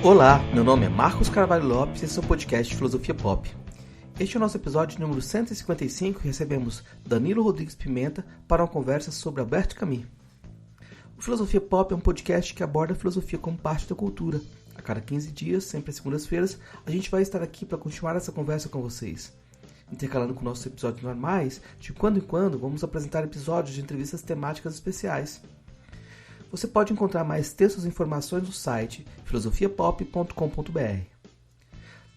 Olá, meu nome é Marcos Carvalho Lopes e esse é o podcast Filosofia Pop. Este é o nosso episódio número 155 e recebemos Danilo Rodrigues Pimenta para uma conversa sobre Albert Camus. O Filosofia Pop é um podcast que aborda a filosofia como parte da cultura. A cada 15 dias, sempre às segundas-feiras, a gente vai estar aqui para continuar essa conversa com vocês. Intercalando com nossos episódios normais, de quando em quando vamos apresentar episódios de entrevistas temáticas especiais. Você pode encontrar mais textos e informações no site filosofiapop.com.br.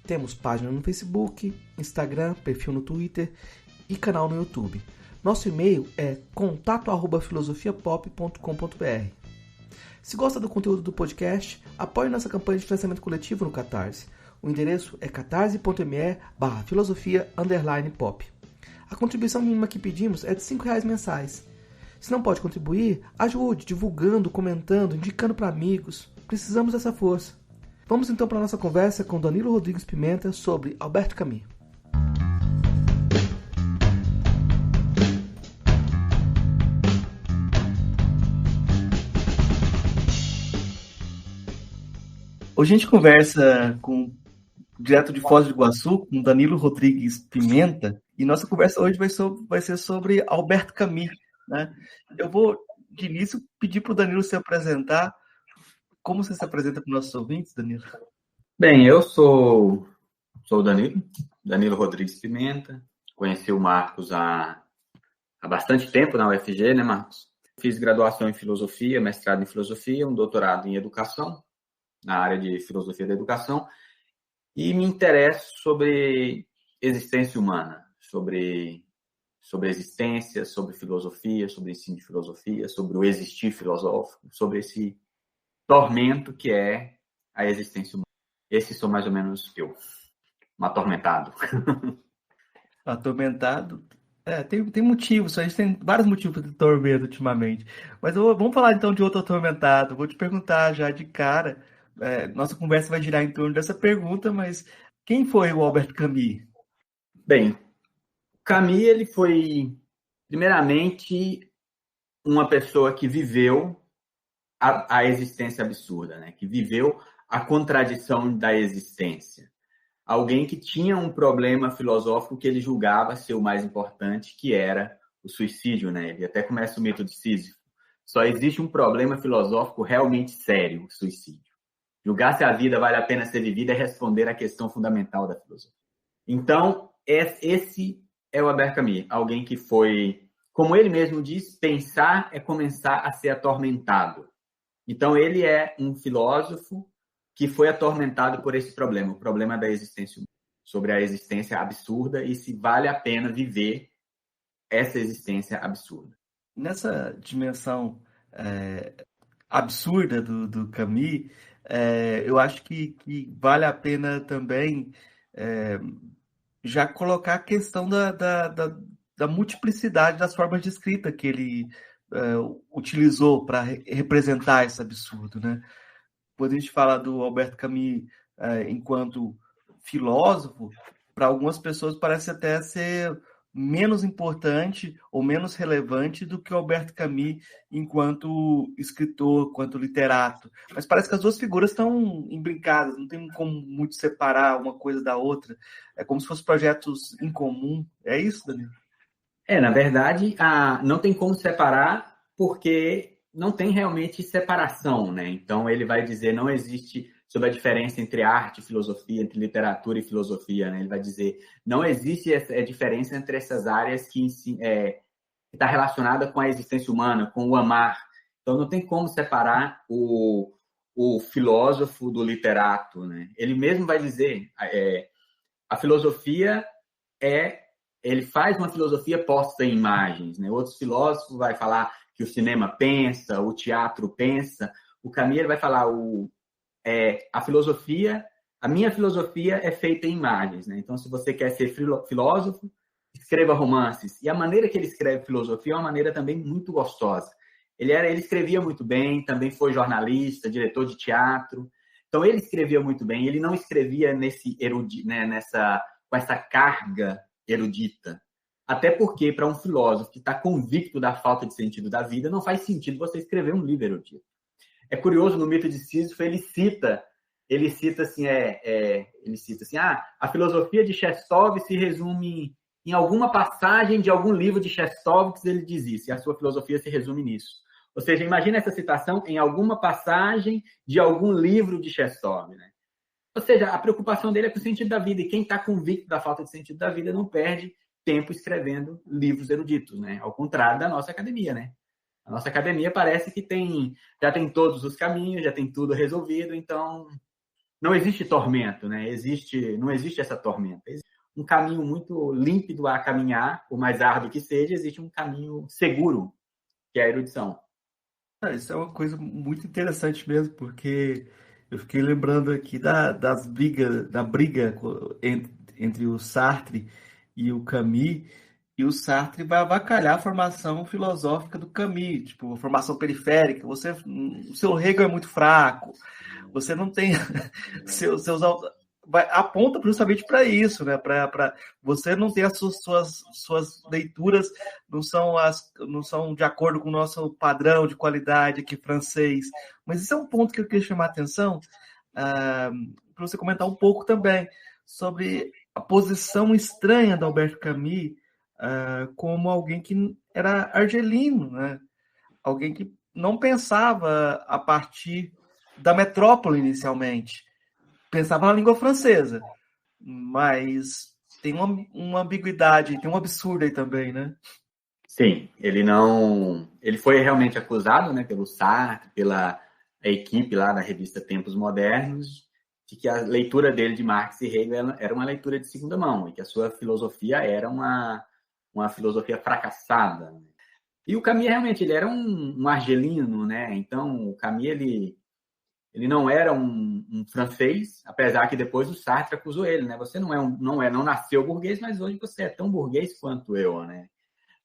Temos página no Facebook, Instagram, perfil no Twitter e canal no YouTube. Nosso e-mail é contato@filosofiapop.com.br. Se gosta do conteúdo do podcast, apoie nossa campanha de financiamento coletivo no Catarse. O endereço é catarse.me/filosofia_pop. A contribuição mínima que pedimos é de R$5 mensais. Se não pode contribuir, ajude divulgando, comentando, indicando para amigos. Precisamos dessa força. Vamos então para a nossa conversa com Danilo Rodrigues Pimenta sobre Albert Camus. Hoje a gente conversa direto de Foz do Iguaçu, com Danilo Rodrigues Pimenta, e nossa conversa hoje vai ser sobre Albert Camus, né? Eu vou, de início, pedir para o Danilo se apresentar. Como você se apresenta para os nossos ouvintes, Danilo? Bem, eu sou o Danilo Rodrigues Pimenta. Conheci o Marcos há bastante tempo na UFG, né, Marcos? Fiz graduação em filosofia, mestrado em filosofia, um doutorado em educação, na área de filosofia da educação, e me interesso sobre existência humana, sobre existência, sobre filosofia, sobre ensino de filosofia, sobre o existir filosófico, sobre esse tormento que é a existência humana. Esse sou mais ou menos eu, um atormentado. Atormentado? Tem motivos, a gente tem vários motivos de tormento ultimamente. Mas vamos falar então de outro atormentado. Vou te perguntar já de cara, nossa conversa vai girar em torno dessa pergunta, mas quem foi o Albert Camus? Bem, Camus, ele foi, primeiramente, uma pessoa que viveu a existência absurda, né? Que viveu a contradição da existência. Alguém que tinha um problema filosófico que ele julgava ser o mais importante, que era o suicídio, né? Ele até começa o mito de Sísifo. Só existe um problema filosófico realmente sério, o suicídio. Julgar se a vida vale a pena ser vivida é responder à questão fundamental da filosofia. Então, esse é o Albert Camus, alguém que foi, como ele mesmo diz, pensar é começar a ser atormentado. Então, ele é um filósofo que foi atormentado por esse problema, o problema da existência humana, sobre a existência absurda e se vale a pena viver essa existência absurda. Nessa dimensão absurda do Camus, eu acho que vale a pena também já colocar a questão da multiplicidade das formas de escrita que ele utilizou para representar esse absurdo, né? Quando a gente fala do Albert Camus enquanto filósofo, para algumas pessoas parece até ser menos importante ou menos relevante do que o Albert Camus enquanto escritor, enquanto literato. Mas parece que as duas figuras estão imbricadas, não tem como muito separar uma coisa da outra. É como se fossem projetos em comum. É isso, Danilo? Na verdade, não tem como separar porque não tem realmente separação, né? Então, ele vai dizer, não existe sobre a diferença entre arte e filosofia, entre literatura e filosofia, né? Ele vai dizer, não existe essa diferença entre essas áreas que está relacionada com a existência humana, com o amar. Então, não tem como separar o filósofo do literato, né? Ele mesmo vai dizer, a filosofia ele faz uma filosofia posta em imagens, né? Outros filósofos vai falar que o cinema pensa, o teatro pensa. O Camus ele vai falar a minha filosofia é feita em imagens, né? Então, se você quer ser filósofo, escreva romances. E a maneira que ele escreve filosofia é uma maneira também muito gostosa. Ele escrevia muito bem, também foi jornalista, diretor de teatro. Então, ele escrevia muito bem. Ele não escrevia com essa carga erudita. Até porque, para um filósofo que está convicto da falta de sentido da vida, não faz sentido você escrever um livro erudito. É curioso, no mito de Sísifo, ele cita ele cita assim, a filosofia de Chestov se resume em alguma passagem de algum livro de Chestov que ele diz isso, e a sua filosofia se resume nisso. Ou seja, imagina essa citação em alguma passagem de algum livro de Chestov, né? Ou seja, a preocupação dele é com o sentido da vida, e quem está convicto da falta de sentido da vida não perde tempo escrevendo livros eruditos, né? Ao contrário da nossa academia, né? A nossa academia parece que já tem todos os caminhos, já tem tudo resolvido, então não existe tormento, né? Não existe essa tormenta. Existe um caminho muito límpido a caminhar, por mais árduo que seja, existe um caminho seguro, que é a erudição. Isso é uma coisa muito interessante mesmo, porque eu fiquei lembrando aqui da briga entre o Sartre e o Camus, e o Sartre vai avacalhar a formação filosófica do Camus, tipo, a formação periférica. O seu Hegel é muito fraco, você não tem seus aponta justamente para isso, né? Para você não ter as suas leituras não são de acordo com o nosso padrão de qualidade aqui francês. Mas isso é um ponto que eu queria chamar a atenção para você comentar um pouco também sobre a posição estranha da Albert Camus como alguém que era argelino, né? Alguém que não pensava a partir da metrópole inicialmente, pensava na língua francesa, mas tem uma ambiguidade, tem um absurdo aí também, né? Sim, ele foi realmente acusado, né, pelo Sartre, pela equipe lá da revista Tempos Modernos, de que a leitura dele de Marx e Hegel era uma leitura de segunda mão, e que a sua filosofia era uma filosofia fracassada. E o Camus realmente ele era um argelino, né? Então o Camus ele não era um francês, apesar que depois o Sartre acusou ele, né? Você não nasceu burguês, mas hoje você é tão burguês quanto eu, né?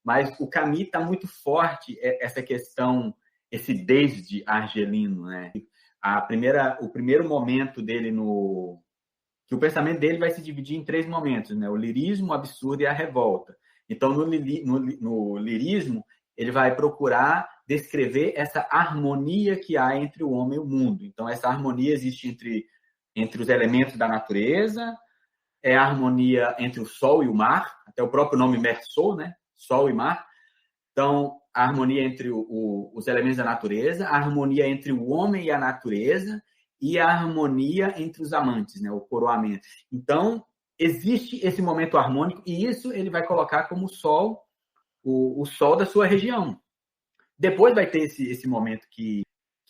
Mas o Camus está muito forte essa questão, esse desde argelino, né? O primeiro momento dele que o pensamento dele vai se dividir em 3 momentos, né? O lirismo, o absurdo e a revolta. Então, no lirismo, ele vai procurar descrever essa harmonia que há entre o homem e o mundo. Então, essa harmonia existe entre os elementos da natureza, é a harmonia entre o sol e o mar, até o próprio nome Mersol, né? Sol e mar. Então, a harmonia entre os elementos da natureza, a harmonia entre o homem e a natureza e a harmonia entre os amantes, né? O coroamento. Então, existe esse momento harmônico e isso ele vai colocar como o sol da sua região. Depois vai ter esse momento que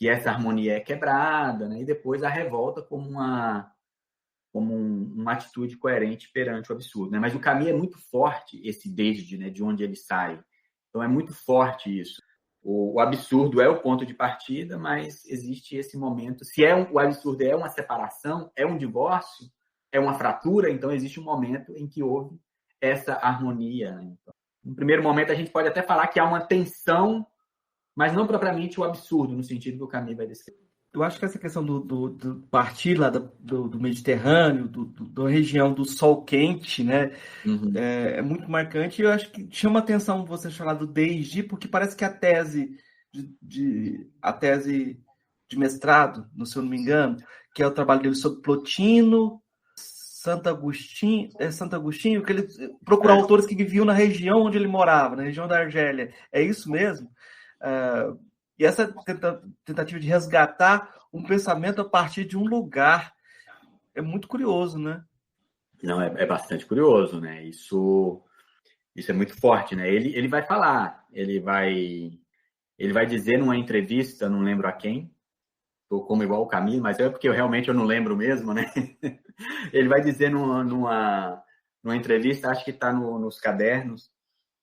essa harmonia é quebrada, né? E depois a revolta como uma atitude coerente perante o absurdo, né? Mas o Camus é muito forte esse desde, né? De onde ele sai. Então é muito forte isso. O absurdo é o ponto de partida, mas existe esse momento. Se o absurdo é uma separação, é um divórcio, é uma fratura, então existe um momento em que houve essa harmonia, né? Então, no primeiro momento a gente pode até falar que há uma tensão, mas não propriamente o absurdo, no sentido que o Camus vai descrever. Eu acho que essa questão do partir lá do Mediterrâneo, da região do sol quente, né, é muito marcante. E eu acho que chama atenção você falar do desde, porque parece que a tese de mestrado, se eu não me engano, que é o trabalho dele sobre Plotino, Santo Agostinho, que ele procurou autores que viviam na região onde ele morava, na região da Argélia. É isso mesmo? E essa tentativa de resgatar um pensamento a partir de um lugar é muito curioso, né? Não, é bastante curioso, né? Isso é muito forte, né? Ele vai falar, ele vai dizer numa entrevista, não lembro a quem, estou como igual o Camus, mas é porque eu não lembro mesmo, né? Ele vai dizer numa entrevista, acho que está nos cadernos,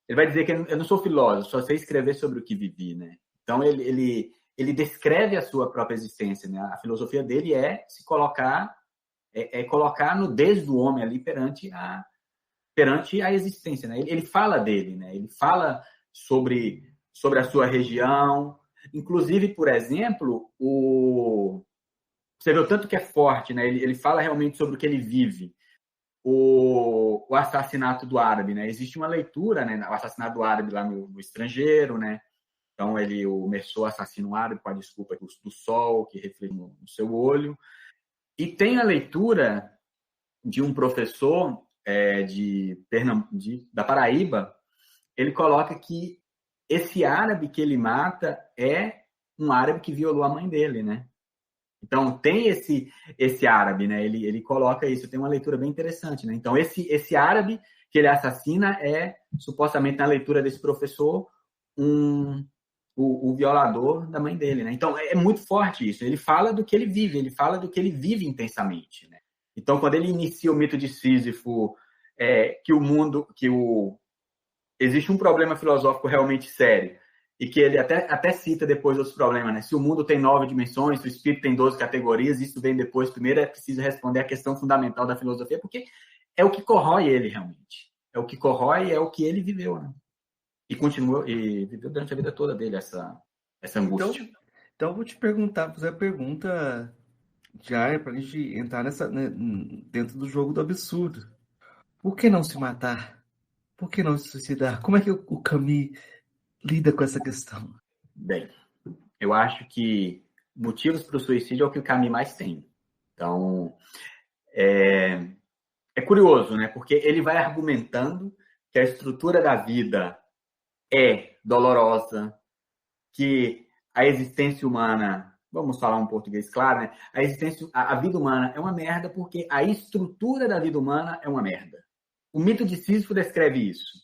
ele vai dizer que eu não sou filósofo, só sei escrever sobre o que vivi, né? Então ele descreve a sua própria existência, né? A filosofia dele é se colocar colocar nudez do homem ali perante a existência, né? Ele fala dele, né? Ele fala sobre a sua região, inclusive, por exemplo, você vê o tanto que é forte, né? Ele fala realmente sobre o que ele vive. O assassinato do árabe, né? Existe uma leitura, né? O assassinato do árabe lá no estrangeiro, né? Então, o Mersol assassina um árabe com a desculpa do sol que reflete no seu olho. E tem a leitura de um professor da Paraíba. Ele coloca que esse árabe que ele mata é um árabe que violou a mãe dele, né? Então, tem esse árabe, né? Ele coloca isso, tem uma leitura bem interessante, né? Então, esse árabe que ele assassina é, supostamente, na leitura desse professor, o violador da mãe dele, né? Então, é muito forte isso. Ele fala do que ele vive, ele fala do que ele vive intensamente, né? Então, quando ele inicia o mito de Sísifo, existe um problema filosófico realmente sério, e que ele até cita depois outros problemas, né? Se o mundo tem 9 dimensões, se o espírito tem 12 categorias, isso vem depois. Primeiro é preciso responder a questão fundamental da filosofia, porque é o que corrói ele realmente. É o que corrói, é o que ele viveu, né? E continua, e viveu durante a vida toda dele essa angústia. Então eu vou te perguntar, fazer a pergunta já é para a gente entrar dentro do jogo do absurdo. Por que não se matar? Por que não se suicidar? Como é que o Camus lida com essa questão? Bem, eu acho que motivos para o suicídio é o que o Camus mais tem. Então, é curioso, né? Porque ele vai argumentando que a estrutura da vida é dolorosa, que a existência humana, vamos falar um português claro, né? A vida humana é uma merda porque a estrutura da vida humana é uma merda. O mito de Sísifo descreve isso.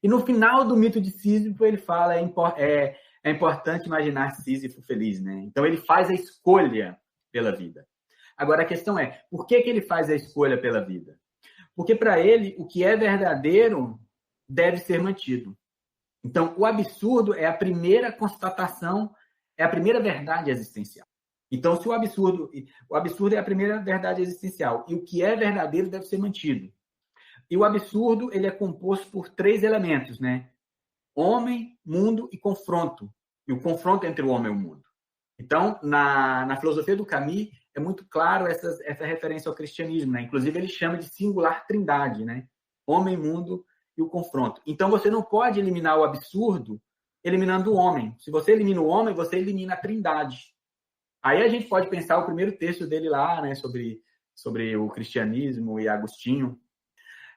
E no final do mito de Sísifo ele fala é importante imaginar Sísifo feliz, né? Então ele faz a escolha pela vida. Agora a questão é, por que ele faz a escolha pela vida? Porque para ele o que é verdadeiro deve ser mantido. Então, o absurdo é a primeira constatação, é a primeira verdade existencial. Então, se o absurdo é a primeira verdade existencial e o que é verdadeiro deve ser mantido. E o absurdo, ele é composto por 3 elementos, né? Homem, mundo e confronto. E o confronto entre o homem e o mundo. Então, na filosofia do Camus, é muito claro essa referência ao cristianismo, né? Inclusive, ele chama de singular trindade, né? Homem, mundo e o confronto. Então, você não pode eliminar o absurdo eliminando o homem. Se você elimina o homem, você elimina a trindade. Aí a gente pode pensar o primeiro texto dele lá, né? Sobre o cristianismo e Agostinho.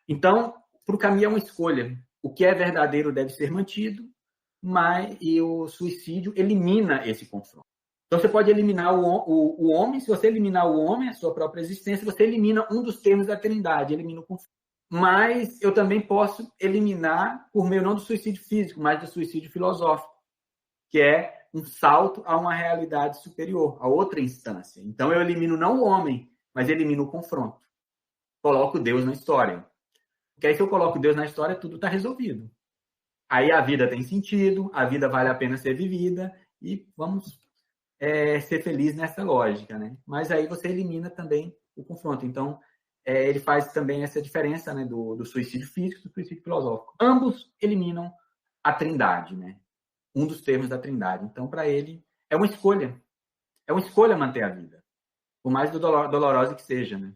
Então, para o Camus é uma escolha. O que é verdadeiro deve ser mantido, e o suicídio elimina esse confronto. Então, você pode eliminar o homem. Se você eliminar o homem, a sua própria existência, você elimina um dos termos da trindade, elimina o confronto. Mas eu também posso eliminar por meio não do suicídio físico, mas do suicídio filosófico, que é um salto a uma realidade superior, a outra instância. Então, eu elimino não o homem, mas elimino o confronto. Coloco Deus na história. Porque aí, se eu coloco Deus na história, tudo está resolvido. Aí a vida tem sentido, a vida vale a pena ser vivida e vamos ser felizes nessa lógica, né? Mas aí você elimina também o confronto. Então, ele faz também essa diferença, né, do suicídio físico e do suicídio filosófico. Ambos eliminam a trindade, né? Um dos termos da trindade. Então, para ele, é uma escolha. É uma escolha manter a vida. Por mais dolorosa que seja, né?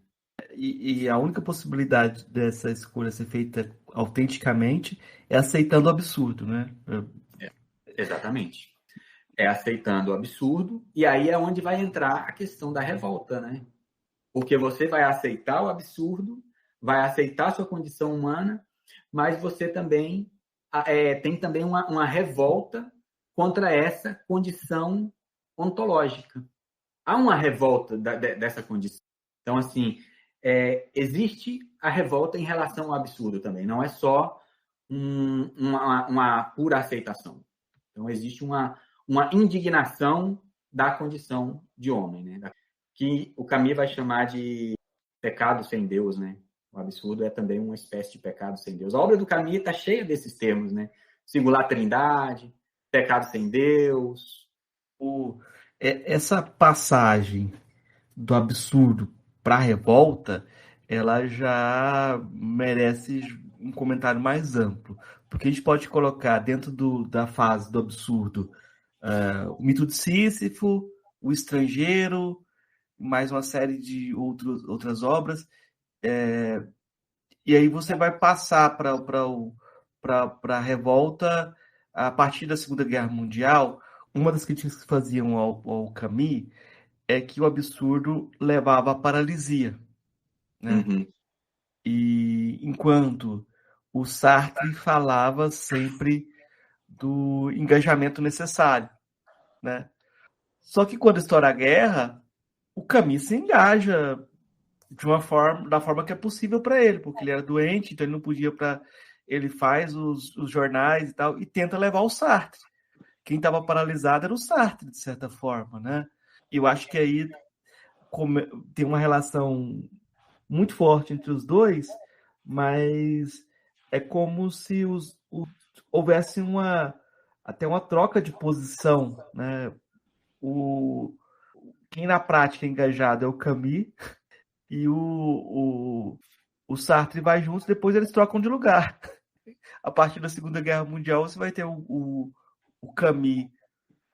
E a única possibilidade dessa escolha ser feita autenticamente é aceitando o absurdo, né? Exatamente. É aceitando o absurdo, e aí é onde vai entrar a questão da revolta, né? Porque você vai aceitar o absurdo, vai aceitar a sua condição humana, mas você também tem também uma revolta contra essa condição ontológica. Há uma revolta dessa condição. Então, assim, existe a revolta em relação ao absurdo também. Não é só uma pura aceitação. Então, existe uma indignação da condição de homem, né? Que o Camus vai chamar de pecado sem Deus, né? O absurdo é também uma espécie de pecado sem Deus. A obra do Camus está cheia desses termos, né? Singular trindade, pecado sem Deus. Essa passagem do absurdo para a revolta, ela já merece um comentário mais amplo, porque a gente pode colocar dentro da fase do absurdo o mito de Sísifo, o estrangeiro, mais uma série de outras obras, e aí você vai passar para a revolta a partir da Segunda Guerra Mundial. Uma das críticas que faziam ao Camus é que o absurdo levava à paralisia, né? Uhum. E enquanto o Sartre falava sempre do engajamento necessário, né? Só que quando estoura a guerra, o Camus se engaja da forma que é possível para ele, porque ele era doente, então ele não podia para ele faz os jornais e tal e tenta levar o Sartre. Quem estava paralisado era o Sartre, de certa forma, né? E eu acho que aí tem uma relação muito forte entre os dois, mas é como se houvesse até uma troca de posição, né? Quem na prática é engajado é o Camus e o Sartre vai juntos, depois eles trocam de lugar. A partir da Segunda Guerra Mundial, você vai ter o Camus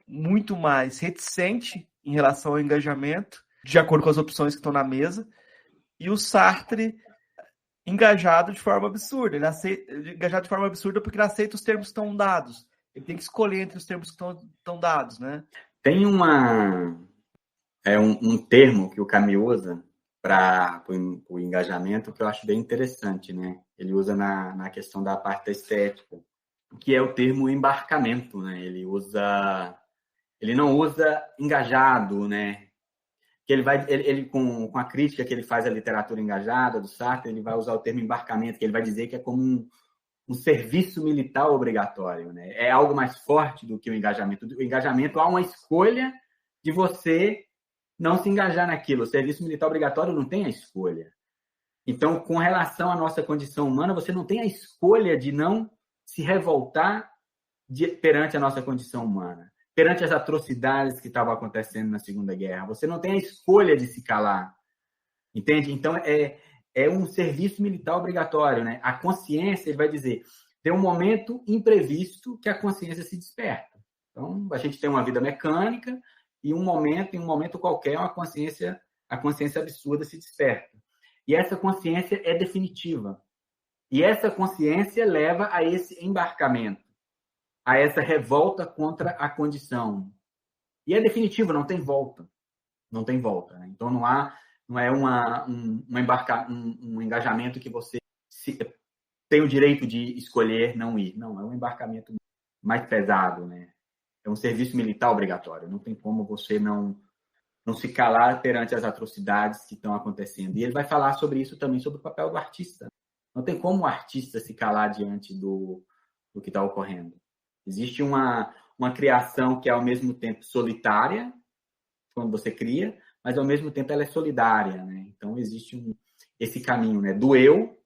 muito mais reticente em relação ao engajamento, de acordo com as opções que estão na mesa, e o Sartre engajado de forma absurda. Engajado de forma absurda porque ele aceita os termos que estão dados. Ele tem que escolher entre os termos que estão dados, né? Tem um termo que o Camus usa para o engajamento que eu acho bem interessante, né? Ele usa na questão da parte da estética, que é o termo embarcamento, né? Ele não usa engajado, né? Que ele com a crítica que ele faz à literatura engajada do Sartre, ele vai usar o termo embarcamento, que ele vai dizer que é como um serviço militar obrigatório, né? É algo mais forte do que o engajamento. O engajamento há uma escolha de você não se engajar naquilo. O serviço militar obrigatório não tem a escolha. Então, com relação à nossa condição humana, você não tem a escolha de não se revoltar perante a nossa condição humana, perante as atrocidades que estavam acontecendo na Segunda Guerra. Você não tem a escolha de se calar, entende? Então, é um serviço militar obrigatório, né? A consciência, ele vai dizer, tem um momento imprevisto que a consciência se desperta. Então, a gente tem uma vida mecânica e em um momento qualquer, a consciência absurda se desperta. E essa consciência é definitiva. E essa consciência leva a esse embarcamento, a essa revolta contra a condição. E é definitivo, não tem volta. Não tem volta, né? Então, não é um engajamento que você tem o direito de escolher não ir. Não, é um embarcamento mais pesado, né? É um serviço militar obrigatório. Não tem como você não se calar perante as atrocidades que estão acontecendo. E ele vai falar sobre isso também, sobre o papel do artista. Não tem como o artista se calar diante do que está ocorrendo. Existe uma criação que é, ao mesmo tempo, solitária, quando você cria, mas, ao mesmo tempo, ela é solidária, né? Então, existe esse caminho, né? Do eu,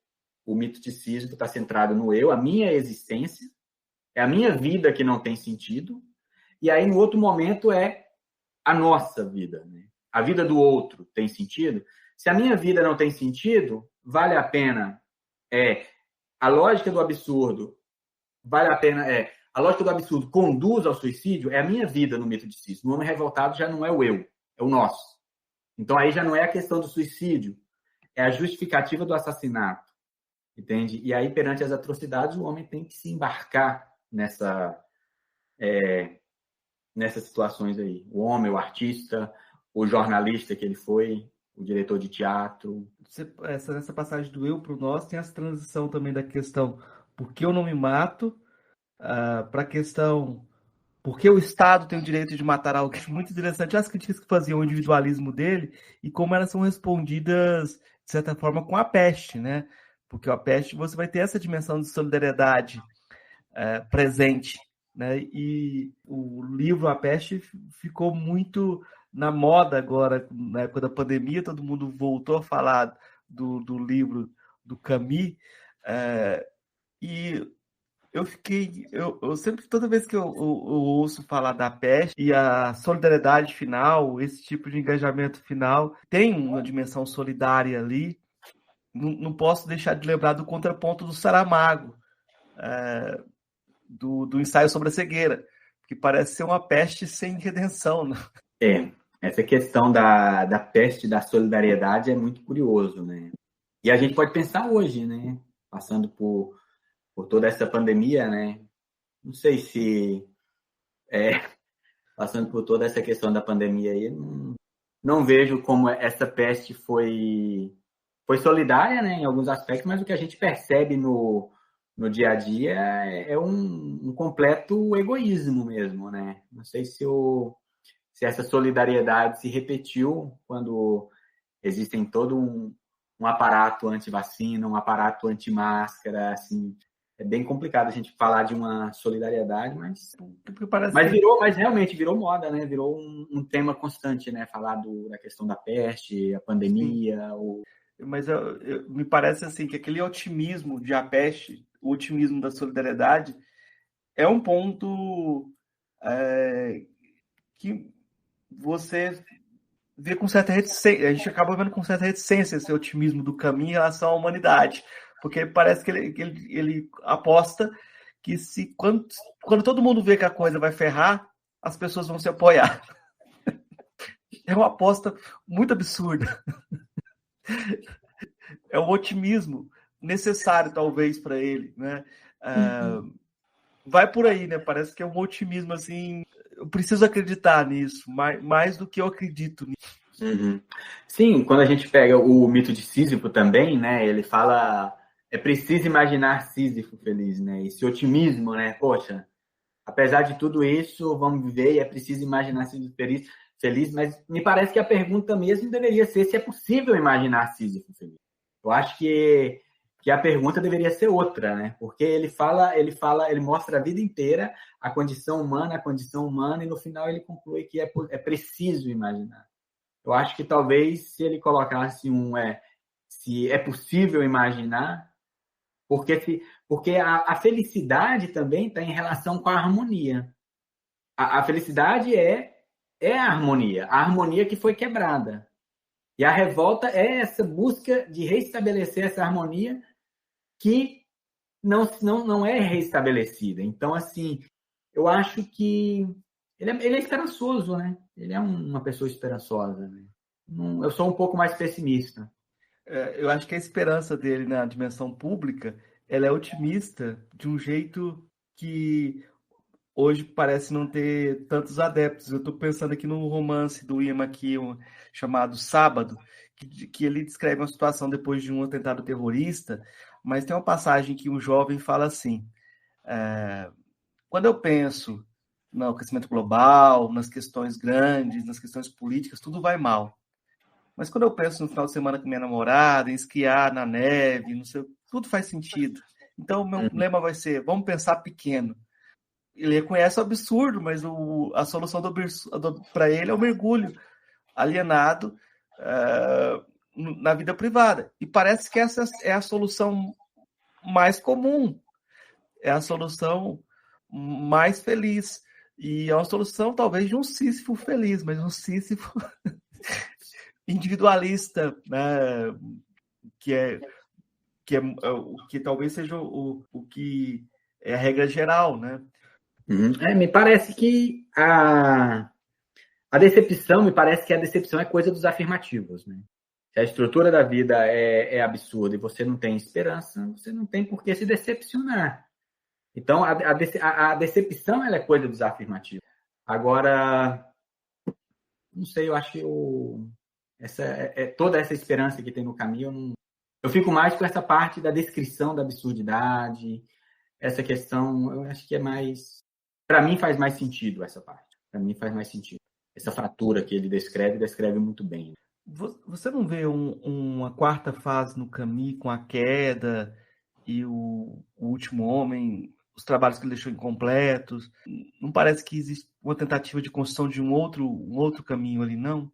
o mitoticismo está centrado no eu, a minha existência, é a minha vida que não tem sentido, e aí, no outro momento, é a nossa vida, né? A vida do outro tem sentido? Se a minha vida não tem sentido, vale a pena... a lógica do absurdo vale a pena... a lógica do absurdo conduz ao suicídio, é a minha vida no mitoticismo. O homem revoltado já não é o eu, é o nosso. Então, aí já não é a questão do suicídio, é a justificativa do assassinato, entende? E aí, perante as atrocidades, o homem tem que se embarcar nessas situações aí. O homem, o artista, o jornalista que ele foi, o diretor de teatro. Nessa passagem do eu para o nós, tem essa transição também da questão por que eu não me mato, para a questão por que o Estado tem o direito de matar alguém. Muito interessante as críticas que faziam o individualismo dele e como elas são respondidas, de certa forma, com a peste, né? Porque a peste você vai ter essa dimensão de solidariedade presente, né? E o livro A Peste ficou muito na moda agora, na época da pandemia, todo mundo voltou a falar do livro do Camus, e eu sempre, toda vez que eu ouço falar da peste e a solidariedade final, esse tipo de engajamento final, tem uma dimensão solidária ali. Não posso deixar de lembrar do contraponto do Saramago, do ensaio sobre a cegueira, que parece ser uma peste sem redenção, né? Essa questão da peste da solidariedade é muito curioso, né? E a gente pode pensar hoje, né? Passando por toda essa pandemia, né? Não sei se passando por toda essa questão da pandemia aí, não vejo como essa peste foi solidária, né, em alguns aspectos, mas o que a gente percebe no dia a dia é um completo egoísmo mesmo, né? Não sei se essa solidariedade se repetiu quando existem todo um aparato anti-vacina, um aparato anti-máscara, assim, é bem complicado a gente falar de uma solidariedade, mas realmente virou moda, né? Virou um tema constante, né? Falar da questão da peste, a pandemia. Mas me parece assim que aquele otimismo de a peste, o otimismo da solidariedade, é um ponto que você vê com certa reticência, a gente acaba vendo com certa reticência esse otimismo do Camus em relação à humanidade, porque parece que ele aposta que quando todo mundo vê que a coisa vai ferrar, as pessoas vão se apoiar. É uma aposta muito absurda. É um otimismo necessário, talvez, para ele, né? Vai por aí, né? Parece que é um otimismo assim. Eu preciso acreditar nisso, mais do que eu acredito nisso. Uhum. Sim, quando a gente pega o mito de Sísifo também, né? Ele fala, é preciso imaginar Sísifo feliz, né? Esse otimismo, né? Poxa, apesar de tudo isso, vamos viver e é preciso imaginar Sísifo feliz, mas me parece que a pergunta mesmo deveria ser se é possível imaginar Sísifo feliz. Eu acho que a pergunta deveria ser outra, né? Porque ele mostra a vida inteira a condição humana, e no final ele conclui que é preciso imaginar. Eu acho que talvez se ele colocasse se é possível imaginar, porque a felicidade também está em relação com a harmonia. A felicidade é a harmonia que foi quebrada. E a revolta é essa busca de restabelecer essa harmonia que não é reestabelecida. Então, assim, eu acho que ele é esperançoso, né? Ele é uma pessoa esperançosa, né? Eu sou um pouco mais pessimista. Eu acho que a esperança dele na dimensão pública, ela é otimista de um jeito que hoje parece não ter tantos adeptos. Eu estou pensando aqui no romance do Ian McEwan chamado Sábado, que ele descreve uma situação depois de um atentado terrorista, mas tem uma passagem que um jovem fala assim: quando eu penso no aquecimento global, nas questões grandes, nas questões políticas, tudo vai mal. Mas quando eu penso no final de semana com minha namorada, em esquiar na neve, não sei, tudo faz sentido. Então, o meu lema vai ser: vamos pensar pequeno. Ele reconhece o absurdo, mas a solução para ele é o mergulho alienado na vida privada. E parece que essa é a solução mais comum, é a solução mais feliz. E é uma solução, talvez, de um Sísifo feliz, mas um Sísifo individualista, né? que talvez seja o que é a regra geral, né? Me parece que a decepção, me parece que a decepção é coisa dos afirmativos, né? Se a estrutura da vida é absurda e você não tem esperança, você não tem por que se decepcionar. Então, a decepção ela é coisa dos afirmativos. Agora, não sei, eu acho que toda essa esperança que tem no caminho, eu fico mais com essa parte da descrição da absurdidade, essa questão, eu acho que é mais... Para mim faz mais sentido essa parte. Para mim faz mais sentido. Essa fratura que ele descreve muito bem. Você não vê uma quarta fase no Camus com a queda e o último homem, os trabalhos que ele deixou incompletos? Não parece que existe uma tentativa de construção de um outro caminho ali, não?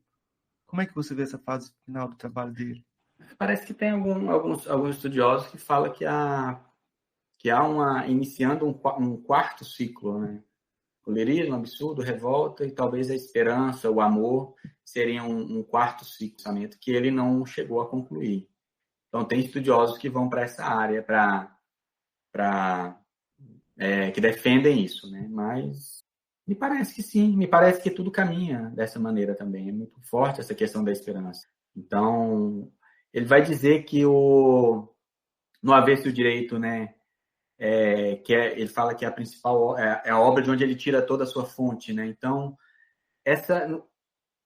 Como é que você vê essa fase final do trabalho dele? Parece que tem alguns estudiosos que falam que há iniciando um quarto ciclo, né? O lirismo, o absurdo, revolta e talvez a esperança, o amor seriam um quarto ciclo que ele não chegou a concluir. Então tem estudiosos que vão para essa área que defendem isso, né? Mas me parece que sim, me parece que tudo caminha dessa maneira também. É muito forte essa questão da esperança. Então ele vai dizer que no Avesso Direito, né? Ele fala que a principal é a obra de onde ele tira toda a sua fonte, né? Então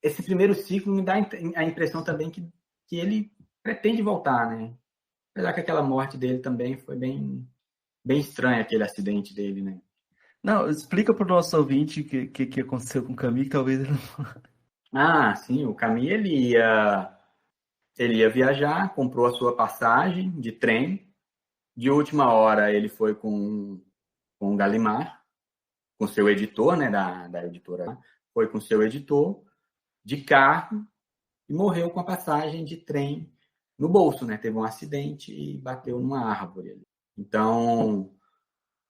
esse primeiro ciclo me dá a impressão também que ele pretende voltar, né? Apesar que aquela morte dele também foi bem estranha, aquele acidente dele, né? Não, explica para o nosso ouvinte o que aconteceu com o Camille, que talvez ele não... Ah, sim, o Camille, ele ia viajar, comprou a sua passagem de trem. De última hora, ele foi com o Gallimard, com seu editor, né, da editora, foi com seu editor de carro e morreu com a passagem de trem no bolso, né? Teve um acidente e bateu numa árvore ali. Então,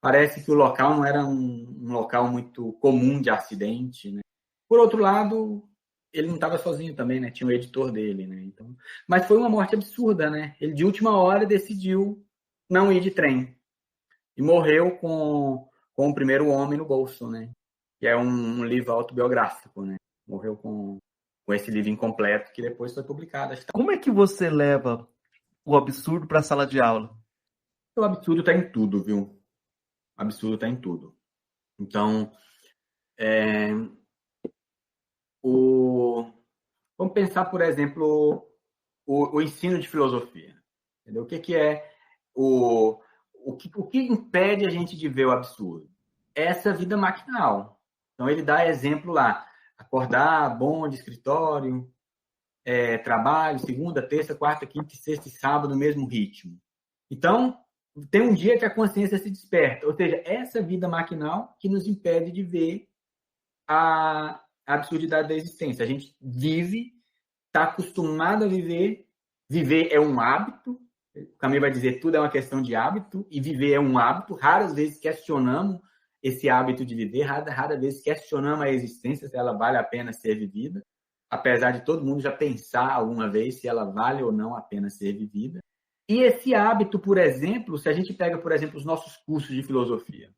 parece que o local não era um local muito comum de acidente, né? Por outro lado, ele não estava sozinho também, né? Tinha o editor dele, né? Então, mas foi uma morte absurda, né? Ele de última hora decidiu não ir de trem e morreu com o primeiro homem no bolso, né? Que é um livro autobiográfico, né? Morreu com esse livro incompleto que depois foi publicado. Como é que você leva o absurdo para a sala de aula? O absurdo está em tudo, viu? O absurdo está em tudo. Então, vamos pensar, por exemplo, o ensino de filosofia. Entendeu? O que é o que impede a gente de ver o absurdo? Essa vida maquinal. Então, ele dá exemplo lá. Acordar, bonde, escritório, trabalho, segunda, terça, quarta, quinta, sexta e sábado, no mesmo ritmo. Então, tem um dia que a consciência se desperta. Ou seja, essa vida maquinal que nos impede de ver a absurdidade da existência. A gente vive, está acostumado a viver. Viver é um hábito. O Camus vai dizer tudo é uma questão de hábito e viver é um hábito. Raras vezes questionamos esse hábito de viver, raras vezes questionamos a existência, se ela vale a pena ser vivida, apesar de todo mundo já pensar alguma vez se ela vale ou não a pena ser vivida. E esse hábito, por exemplo, se a gente pega, por exemplo, os nossos cursos de filosofia,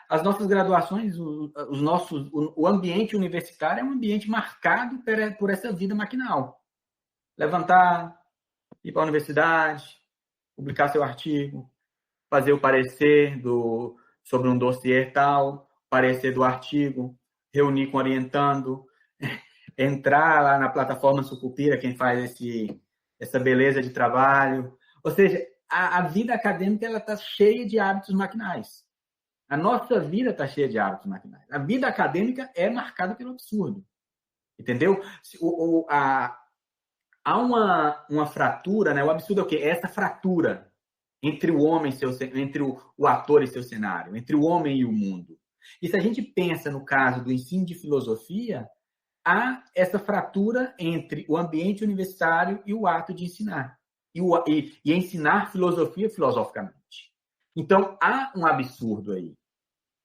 as nossas graduações, o ambiente universitário é um ambiente marcado por essa vida maquinal. Levantar, ir para a universidade, publicar seu artigo, fazer o parecer sobre um dossiê tal, parecer do artigo, reunir com orientando, entrar lá na plataforma Sucupira, quem faz essa beleza de trabalho. Ou seja, a vida acadêmica está cheia de hábitos maquinais. A nossa vida está cheia de hábitos maquinais. A vida acadêmica é marcada pelo absurdo. Entendeu? Há uma fratura, né? O absurdo é o quê? É essa fratura entre o homem, entre o ator e seu cenário, entre o homem e o mundo. E se a gente pensa no caso do ensino de filosofia, há essa fratura entre o ambiente universitário e o ato de ensinar. E ensinar filosofia filosoficamente. Então, há um absurdo aí.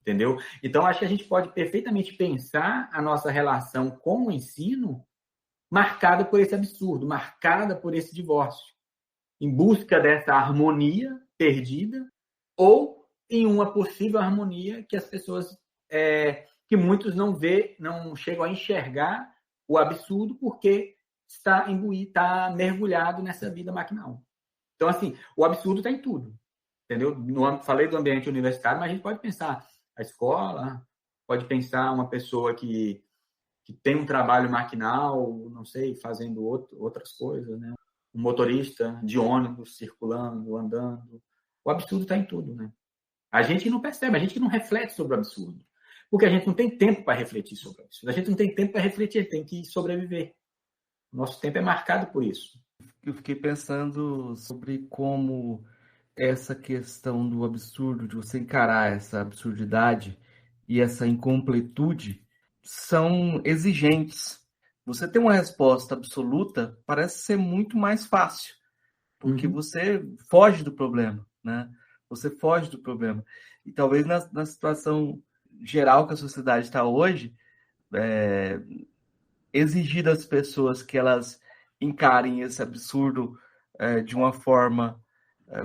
Entendeu? Então, acho que a gente pode perfeitamente pensar a nossa relação com o ensino marcada por esse absurdo, marcada por esse divórcio, em busca dessa harmonia perdida ou em uma possível harmonia que as pessoas, que muitos não chegam a enxergar o absurdo porque está mergulhado nessa vida maquinal. Então, assim, o absurdo está em tudo, entendeu? Falei do ambiente universitário, mas a gente pode pensar a escola, pode pensar uma pessoa que tem um trabalho maquinal, não sei, fazendo outras coisas, né? Um motorista de ônibus circulando, andando. O absurdo está em tudo, né? A gente não percebe, a gente não reflete sobre o absurdo. Porque a gente não tem tempo para refletir sobre o absurdo. A gente não tem tempo para refletir, tem que sobreviver. Nosso tempo é marcado por isso. Eu fiquei pensando sobre como essa questão do absurdo, de você encarar essa absurdidade e essa incompletude, são exigentes. Você ter uma resposta absoluta parece ser muito mais fácil, porque você foge do problema, né? Você foge do problema. E talvez na situação geral que a sociedade está hoje, exigir das pessoas que elas encarem esse absurdo de uma forma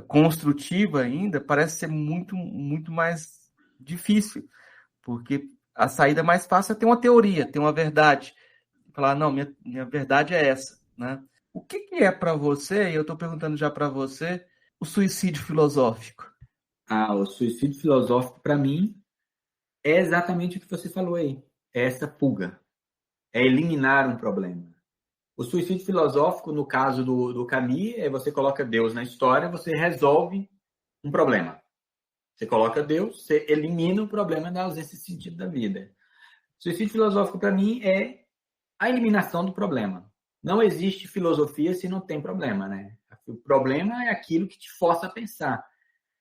construtiva ainda, parece ser muito, muito mais difícil, porque a saída mais fácil é ter uma teoria, ter uma verdade. Falar, não, minha verdade é essa, né? O que é para você, e eu estou perguntando já para você, o suicídio filosófico? O suicídio filosófico, para mim, é exatamente o que você falou aí. É essa fuga. é eliminar um problema. O suicídio filosófico, no caso do Camus, é você coloca Deus na história, você resolve um problema. Você coloca Deus, você elimina o problema da ausência de sentido da vida. O suicídio filosófico, para mim, é a eliminação do problema. Não existe filosofia se não tem problema, né? O problema é aquilo que te força a pensar.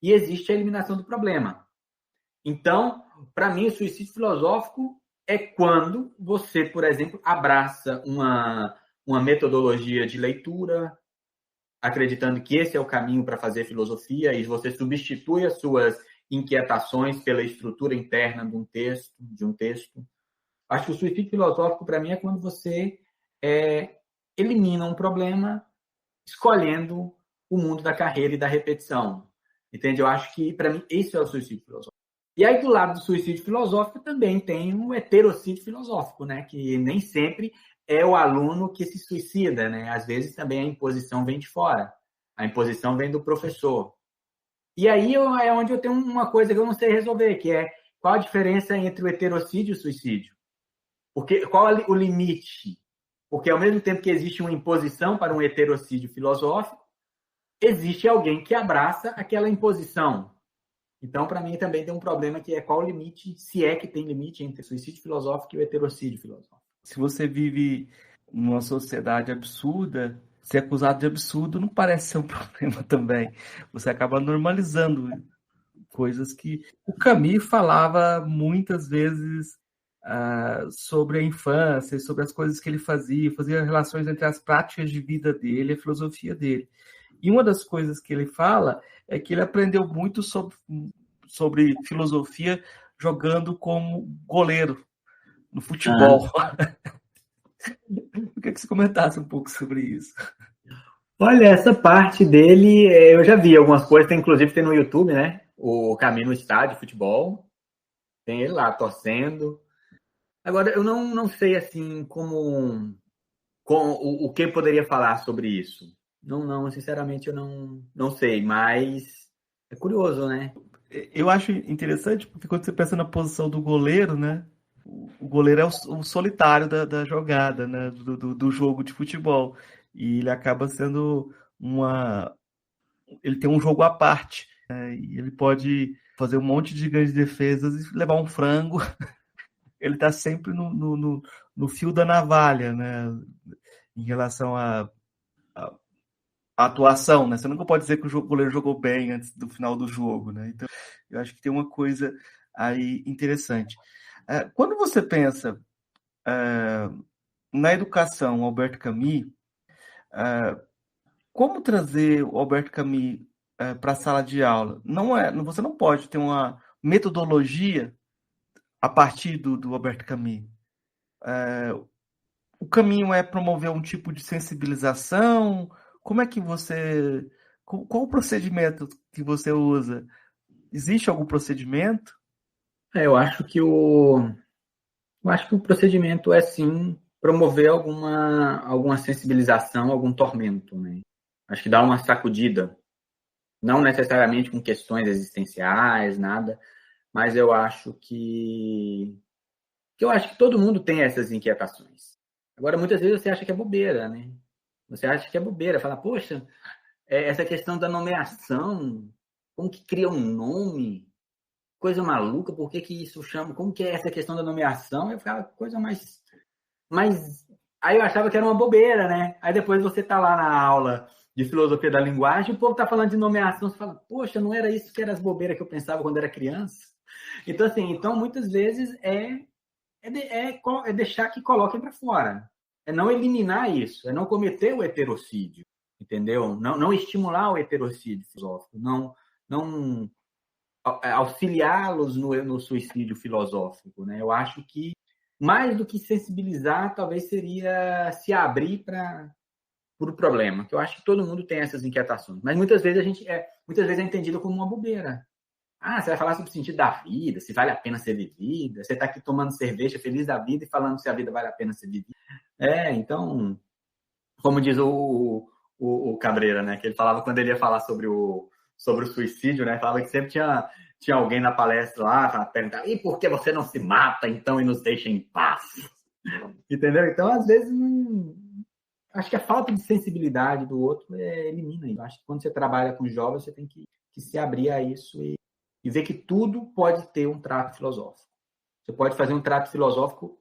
E existe a eliminação do problema. Então, para mim, o suicídio filosófico é quando você, por exemplo, abraça uma metodologia de leitura, acreditando que esse é o caminho para fazer filosofia, e você substitui as suas inquietações pela estrutura interna de um texto. Acho que o suicídio filosófico, para mim, é quando você elimina um problema escolhendo o mundo da carreira e da repetição. Entende? Eu acho que, para mim, esse é o suicídio filosófico. E aí, do lado do suicídio filosófico, também tem o heterocídio filosófico, né? Que nem sempre é o aluno que se suicida, né? Às vezes também a imposição vem de fora. A imposição vem do professor. E aí é onde eu tenho uma coisa que eu não sei resolver, que é qual a diferença entre o heterocídio e o suicídio? Porque, qual é o limite? Porque ao mesmo tempo que existe uma imposição para um heterocídio filosófico, existe alguém que abraça aquela imposição. Então, para mim, também tem um problema que é qual o limite, se é que tem limite, entre o suicídio filosófico e o heterocídio filosófico. Se você vive numa sociedade absurda, ser acusado de absurdo não parece ser um problema também. Você acaba normalizando coisas que o Camus falava muitas vezes sobre a infância, sobre as coisas que ele fazia relações entre as práticas de vida dele e a filosofia dele. E uma das coisas que ele fala é que ele aprendeu muito sobre filosofia jogando como goleiro no futebol. Eu queria que você comentasse um pouco sobre isso. Olha, essa parte dele, eu já vi algumas coisas, inclusive tem no YouTube, né? O Caminho no Estádio de Futebol. Tem ele lá, torcendo. Agora, eu não sei, assim, como o que poderia falar sobre isso. Não, sinceramente, eu não sei, mas é curioso, né? Eu acho interessante, porque quando você pensa na posição do goleiro, né? O goleiro é o solitário da jogada, né? Do jogo de futebol. E ele acaba sendo ele tem um jogo à parte. Né? E ele pode fazer um monte de grandes defesas e levar um frango. Ele está sempre no fio da navalha, né? Em relação à atuação, né? Você nunca pode dizer que o goleiro jogou bem antes do final do jogo, né? Então, eu acho que tem uma coisa aí interessante. Quando você pensa na educação, Albert Camus, como trazer o Albert Camus para a sala de aula? Você não pode ter uma metodologia a partir do Albert Camus. O caminho é promover um tipo de sensibilização? Como é que você... Qual o procedimento que você usa? Existe algum procedimento? Eu acho que o procedimento é, sim, promover alguma sensibilização, algum tormento, né? Acho que dá uma sacudida. Não necessariamente com questões existenciais, nada, mas eu acho que todo mundo tem essas inquietações. Agora, muitas vezes você acha que é bobeira, né? Você acha que é bobeira, fala, poxa, essa questão da nomeação, como que cria um nome? Coisa maluca, por que isso chama? Como que é essa questão da nomeação? Eu ficava coisa mais... Aí eu achava que era uma bobeira, né? Aí depois você tá lá na aula de filosofia da linguagem, o povo tá falando de nomeação, você fala, poxa, não era isso que era as bobeiras que eu pensava quando era criança? Então, assim, muitas vezes é deixar que coloquem para fora. É não eliminar isso, é não cometer o heterocídio, entendeu? Não estimular o heterocídio filosófico, não auxiliá-los no suicídio filosófico, né? Eu acho que mais do que sensibilizar, talvez seria se abrir para o problema, que eu acho que todo mundo tem essas inquietações, mas muitas vezes é entendido como uma bobeira. Você vai falar sobre o sentido da vida, se vale a pena ser vivida, você está aqui tomando cerveja feliz da vida e falando se a vida vale a pena ser vivida. Então, como diz o Cabreira, né, que ele falava quando ele ia falar sobre o suicídio, né, falava que sempre tinha alguém na palestra lá, perguntava, e por que você não se mata, então, e nos deixa em paz? Entendeu? Então, às vezes, acho que a falta de sensibilidade do outro elimina isso. Acho que quando você trabalha com jovens, você tem que se abrir a isso e ver que tudo pode ter um trato filosófico. Você pode fazer um trato filosófico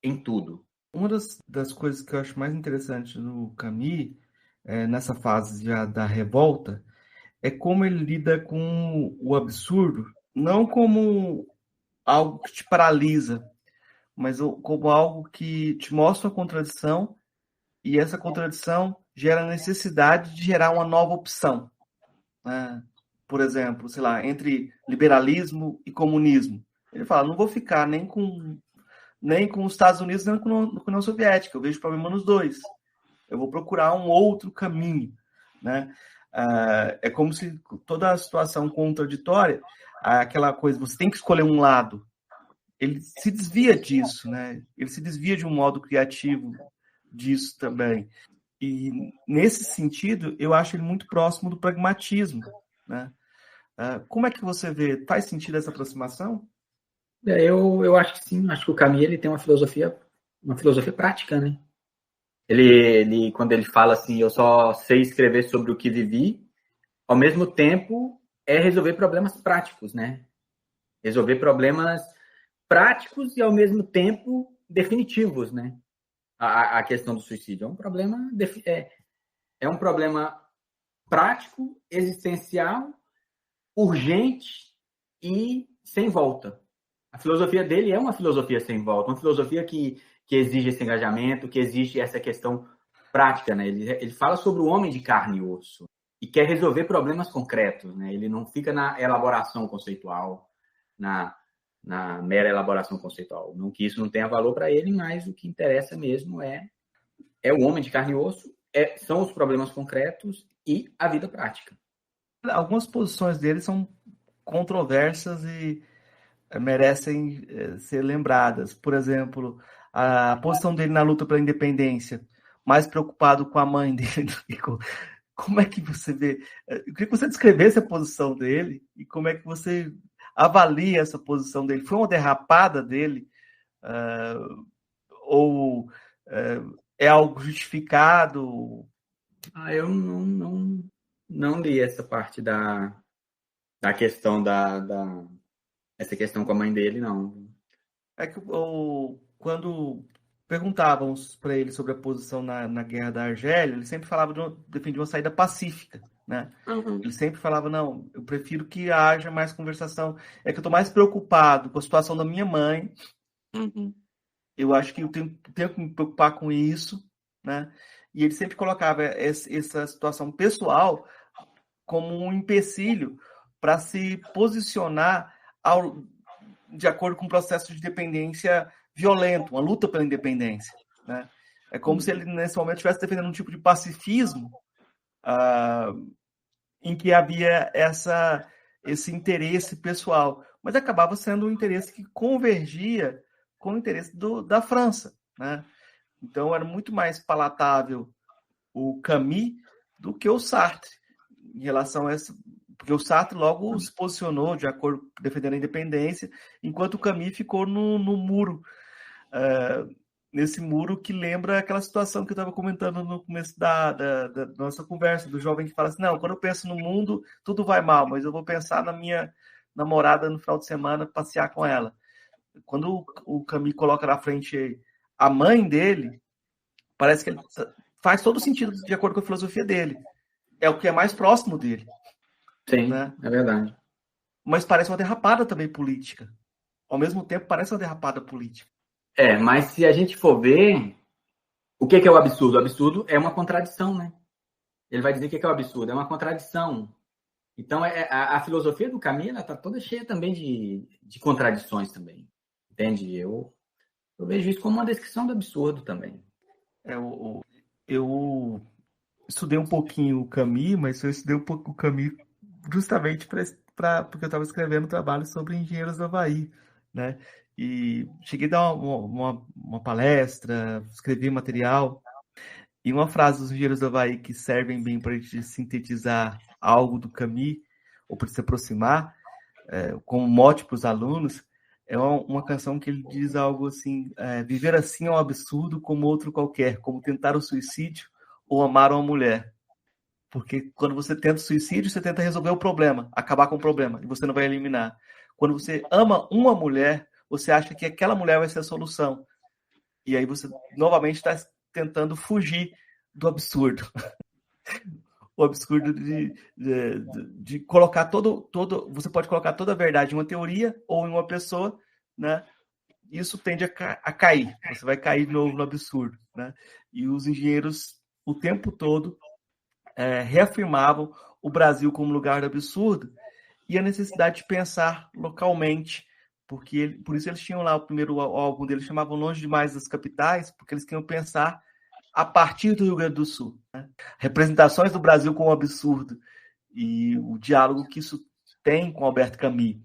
em tudo. Uma das coisas que eu acho mais interessante no Camus, nessa fase já da revolta, é como ele lida com o absurdo, não como algo que te paralisa, mas como algo que te mostra uma contradição, e essa contradição gera a necessidade de gerar uma nova opção, né? Por exemplo, sei lá, entre liberalismo e comunismo. Ele fala, não vou ficar nem com os Estados Unidos, nem com a União Soviética, eu vejo problema nos dois. Eu vou procurar um outro caminho, né? É como se toda a situação contraditória, aquela coisa, você tem que escolher um lado, ele se desvia disso, né? Ele se desvia de um modo criativo disso também. E nesse sentido, eu acho ele muito próximo do pragmatismo, né? Como é que você vê? Faz sentido essa aproximação? Eu acho que sim. Acho que o Camus ele tem uma filosofia prática, né? Ele, quando ele fala assim, eu só sei escrever sobre o que vivi, ao mesmo tempo é resolver problemas práticos, né? Resolver problemas práticos e ao mesmo tempo definitivos, né? A questão do suicídio é um problema prático, existencial, urgente e sem volta. A filosofia dele é uma filosofia sem volta, uma filosofia que exige esse engajamento, que exige essa questão prática, né? Ele fala sobre o homem de carne e osso e quer resolver problemas concretos, né? Ele não fica na elaboração conceitual, na mera elaboração conceitual. Não que isso não tenha valor para ele, mas o que interessa mesmo é o homem de carne e osso, são os problemas concretos e a vida prática. Algumas posições dele são controversas e merecem ser lembradas. Por exemplo, a posição dele na luta pela independência, mais preocupado com a mãe dele do que com... Como é que você vê? Eu queria que você descrevesse a posição dele e como é que você avalia essa posição dele. Foi uma derrapada dele? Ou é algo justificado? Eu não li essa parte da questão essa questão com a mãe dele, não. É que quando perguntavam para ele sobre a posição na Guerra da Argélia, ele sempre falava defendia uma saída pacífica, né? Uhum. Ele sempre falava, não, eu prefiro que haja mais conversação. É que eu estou mais preocupado com a situação da minha mãe. Uhum. Eu acho que eu tenho que me preocupar com isso, né? E ele sempre colocava essa situação pessoal como um empecilho para se posicionar de acordo com um processo de dependência violento, uma luta pela independência, né? É como se ele, nesse momento, estivesse defendendo um tipo de pacifismo em que havia esse interesse pessoal, mas acabava sendo um interesse que convergia com o interesse da França, né? Então, era muito mais palatável o Camus do que o Sartre, em relação a essa... Porque o Sartre logo se posicionou de acordo defendendo a independência, enquanto o Camus ficou no muro, nesse muro que lembra aquela situação que eu estava comentando no começo da nossa conversa, do jovem que fala assim, não, quando eu penso no mundo, tudo vai mal, mas eu vou pensar na minha namorada no final de semana, passear com ela. Quando o Camus coloca na frente a mãe dele, parece que ele faz todo sentido de acordo com a filosofia dele. É o que é mais próximo dele. Sim, né? É verdade. Mas parece uma derrapada também política. Ao mesmo tempo, parece uma derrapada política. Mas se a gente for ver, o que é o absurdo? O absurdo é uma contradição, né? Ele vai dizer o que é o absurdo? É uma contradição. Então, a filosofia do Camus está toda cheia também de contradições também. Entende? Eu vejo isso como uma descrição do absurdo também. Eu estudei um pouquinho o Camus, mas eu estudei um pouco o Camus justamente porque eu estava escrevendo um trabalho sobre engenheiros do Havaí, né? E cheguei a dar uma palestra, escrevi material, e uma frase dos engenheiros do Havaí que servem bem para a gente sintetizar algo do Camus, ou para se aproximar, como mote para os alunos, é uma canção que ele diz algo assim: viver assim é um absurdo como outro qualquer, como tentar o suicídio ou amar uma mulher. Porque quando você tenta o suicídio, você tenta resolver o problema, acabar com o problema, e você não vai eliminar. Quando você ama uma mulher, você acha que aquela mulher vai ser a solução. E aí você novamente está tentando fugir do absurdo. O absurdo de colocar todo. Você pode colocar toda a verdade em uma teoria ou em uma pessoa, né? Isso tende a cair. Você vai cair de novo no absurdo, né? E os engenheiros, o tempo todo, reafirmavam o Brasil como lugar do absurdo e a necessidade de pensar localmente, porque por isso eles tinham lá o primeiro álbum deles, chamavam Longe Demais das Capitais, porque eles queriam pensar a partir do Rio Grande do Sul. Né? Representações do Brasil como absurdo e o diálogo que isso tem com Alberto Camus.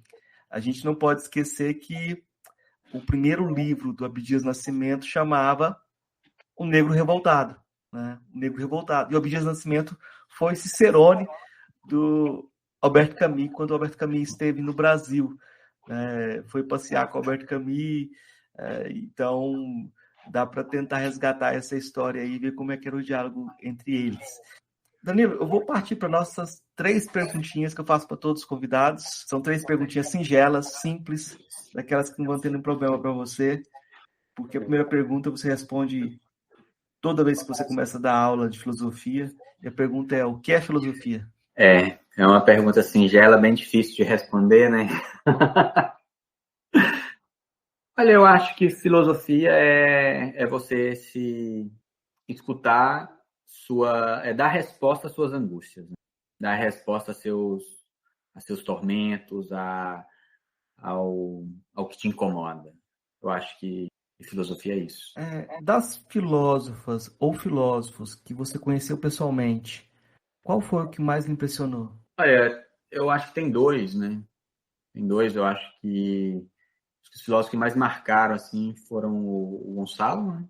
A gente não pode esquecer que o primeiro livro do Abdias Nascimento chamava O Negro Revoltado. Né? O Negro Revoltado. E o Abdias Nascimento foi Cicerone do Alberto Camus, quando o Alberto Camus esteve no Brasil. Foi passear com o Alberto Camus, então dá para tentar resgatar essa história aí e ver como é que era o diálogo entre eles. Danilo, eu vou partir para nossas 3 perguntinhas que eu faço para todos os convidados. São 3 perguntinhas singelas, simples, daquelas que não vão ter nenhum problema para você, porque a primeira pergunta você responde toda vez que você começa a dar aula de filosofia, e a pergunta é: o que é filosofia? É uma pergunta singela, bem difícil de responder, né? Olha, eu acho que filosofia é você se escutar, dar resposta às suas angústias, né? Dar resposta a seus tormentos, ao que te incomoda. Eu acho que filosofia é isso. Das filósofas ou filósofos que você conheceu pessoalmente, qual foi o que mais lhe impressionou? Olha, eu acho que tem 2, né? Tem 2, eu acho que os filósofos que mais marcaram assim foram o Gonçalo, né?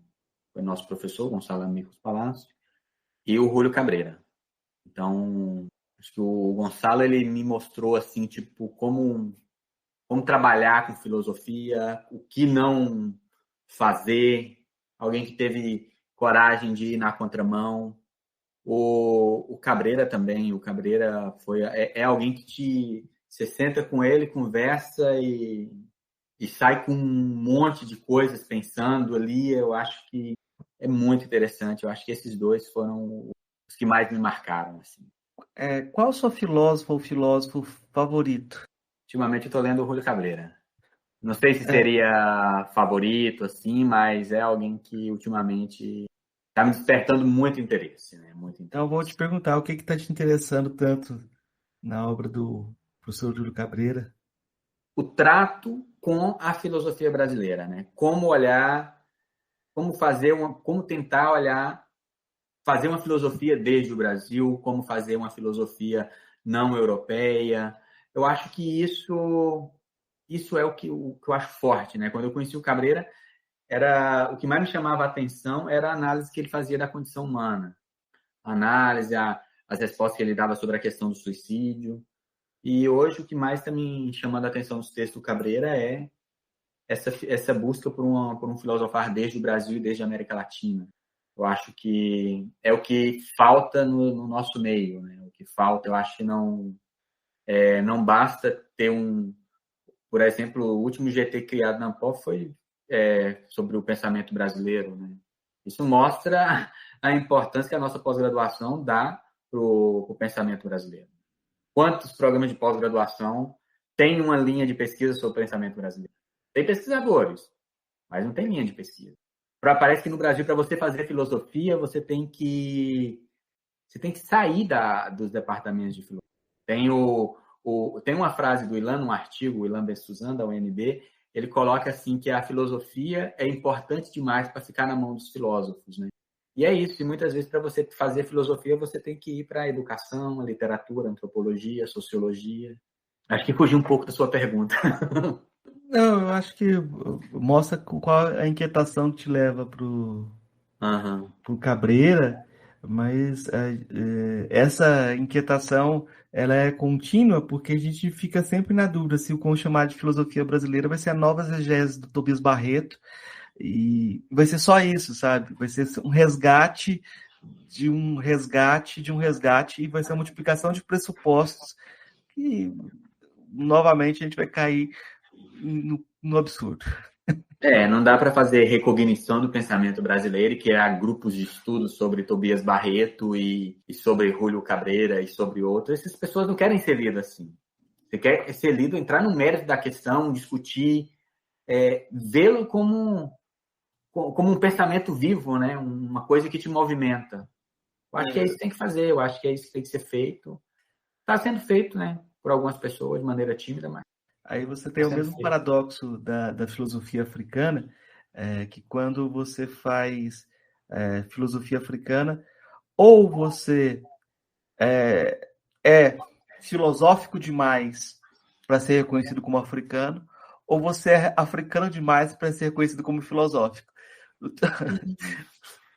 Foi nosso professor, Gonçalo Amigos Palácio, e o Júlio Cabreira. Então, acho que o Gonçalo, ele me mostrou assim, tipo, como trabalhar com filosofia, o que não fazer, alguém que teve coragem de ir na contramão. O Cabreira também, o Cabreira é alguém que você senta com ele, conversa e sai com um monte de coisas pensando ali. Eu acho que é muito interessante. Eu acho que esses 2 foram os que mais me marcaram. Assim. Qual a sua filósofa ou filósofo favorito? Ultimamente eu estou lendo o Júlio Cabreira. Não sei se seria favorito, assim, mas é alguém que ultimamente está me despertando muito interesse. Né? Muito interesse. Então eu vou te perguntar, o que está te interessando tanto na obra do professor Júlio Cabreira? O trato com a filosofia brasileira, né? Como olhar, como tentar olhar, fazer uma filosofia desde o Brasil, como fazer uma filosofia não europeia. Eu acho que isso é o que eu acho forte, né? Quando eu conheci o Cabreira, o que mais me chamava a atenção era a análise que ele fazia da condição humana, a análise, as respostas que ele dava sobre a questão do suicídio. E hoje o que mais está me chamando a atenção nos textos do Cabreira é essa busca por um filosofar desde o Brasil e desde a América Latina. Eu acho que é o que falta no nosso meio, né? O que falta, eu acho que não basta ter por exemplo, o último GT criado na ANPOF foi sobre o pensamento brasileiro, né? Isso mostra a importância que a nossa pós-graduação dá para o pensamento brasileiro. Quantos programas de pós-graduação têm uma linha de pesquisa sobre o pensamento brasileiro? Tem pesquisadores, mas não tem linha de pesquisa. Parece que no Brasil, para você fazer filosofia, você tem que sair dos departamentos de filosofia. Tem uma frase do Ilan, um artigo, o Ilan Bessuzan, da UNB, ele coloca assim que a filosofia é importante demais para ficar na mão dos filósofos, né? E é isso, e muitas vezes para você fazer filosofia, você tem que ir para a educação, a literatura, a antropologia, a sociologia. Acho que fugi um pouco da sua pergunta. Não, eu acho que mostra qual a inquietação que te leva pro Cabreira, Mas essa inquietação ela é contínua porque a gente fica sempre na dúvida se o que vamos chamar de filosofia brasileira vai ser a nova exegese do Tobias Barreto e vai ser só isso, sabe? Vai ser um resgate de um resgate de um resgate e vai ser uma multiplicação de pressupostos que novamente a gente vai cair no absurdo. Não dá para fazer recognição do pensamento brasileiro e criar grupos de estudos sobre Tobias Barreto e sobre Júlio Cabreira e sobre outros. Essas pessoas não querem ser lidas assim. Você quer ser lido, entrar no mérito da questão, discutir, vê-lo como um pensamento vivo, né? Uma coisa que te movimenta. Eu acho que é isso que tem que fazer, eu acho que é isso que tem que ser feito. Está sendo feito, né? Por algumas pessoas de maneira tímida, mas... Aí você tem o mesmo paradoxo da filosofia africana, que quando você faz filosofia africana, ou você é filosófico demais para ser reconhecido como africano, ou você é africano demais para ser reconhecido como filosófico.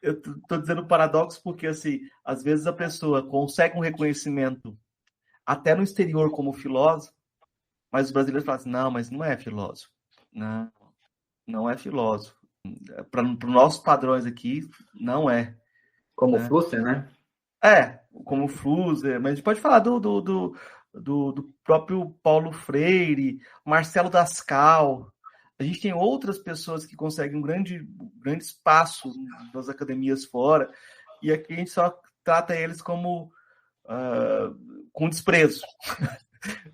Eu estou dizendo paradoxo porque, assim, às vezes a pessoa consegue um reconhecimento até no exterior como filósofo, mas os brasileiros falam assim, não, mas não é filósofo. Não, não é filósofo. Para os nossos padrões aqui, não é. Como o Flusser, né? Como o Flusser, mas a gente pode falar do próprio Paulo Freire, Marcelo Dascal. A gente tem outras pessoas que conseguem um grande espaço nas academias fora, e aqui a gente só trata eles como com desprezo.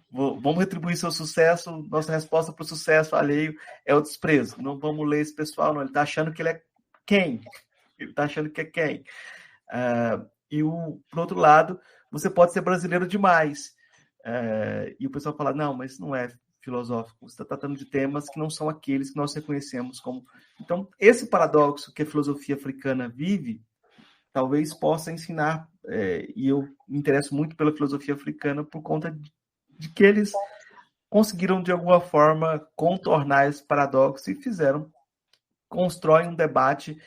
Vamos retribuir seu sucesso, nossa resposta para o sucesso alheio é o desprezo. Não vamos ler esse pessoal, não. Ele está achando que ele é quem? Ele está achando que é quem? Por outro lado, você pode ser brasileiro demais. E o pessoal fala, não, mas não é filosófico. Você está tratando de temas que não são aqueles que nós reconhecemos como... Então, esse paradoxo que a filosofia africana vive, talvez possa ensinar, e eu me interesso muito pela filosofia africana por conta de que eles conseguiram, de alguma forma, contornar esse paradoxo e constroem um debate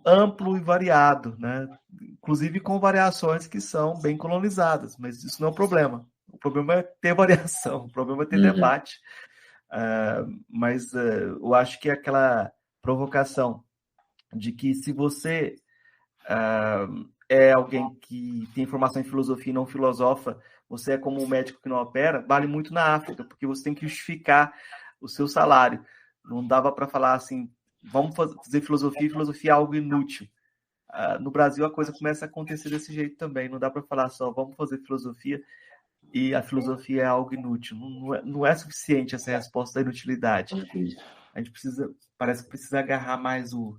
amplo e variado, né? Inclusive com variações que são bem colonizadas, mas isso não é um problema. O problema é ter variação, o problema é ter debate. Mas eu acho que aquela provocação de que se você é alguém que tem formação em filosofia e não filosofa, você é como um médico que não opera, vale muito na África, porque você tem que justificar o seu salário. Não dava para falar assim, vamos fazer filosofia, e filosofia é algo inútil. No Brasil, a coisa começa a acontecer desse jeito também. Não dá para falar só, vamos fazer filosofia e a filosofia é algo inútil. Não é suficiente essa resposta da inutilidade. A gente parece que precisa agarrar mais o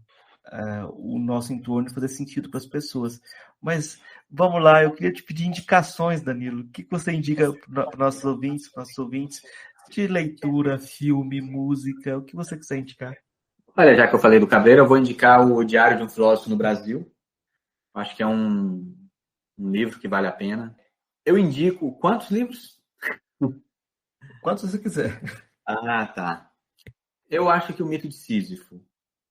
nosso entorno e fazer sentido para as pessoas. Mas vamos lá, eu queria te pedir indicações, Danilo. O que você indica para nossos ouvintes de leitura, filme, música, o que você quiser indicar? Olha, já que eu falei do Cabreira, eu vou indicar o Diário de um Filósofo no Brasil. Acho que é um livro que vale a pena. Eu indico quantos livros? Quantos você quiser. Tá. Eu acho que o Mito de Sísifo.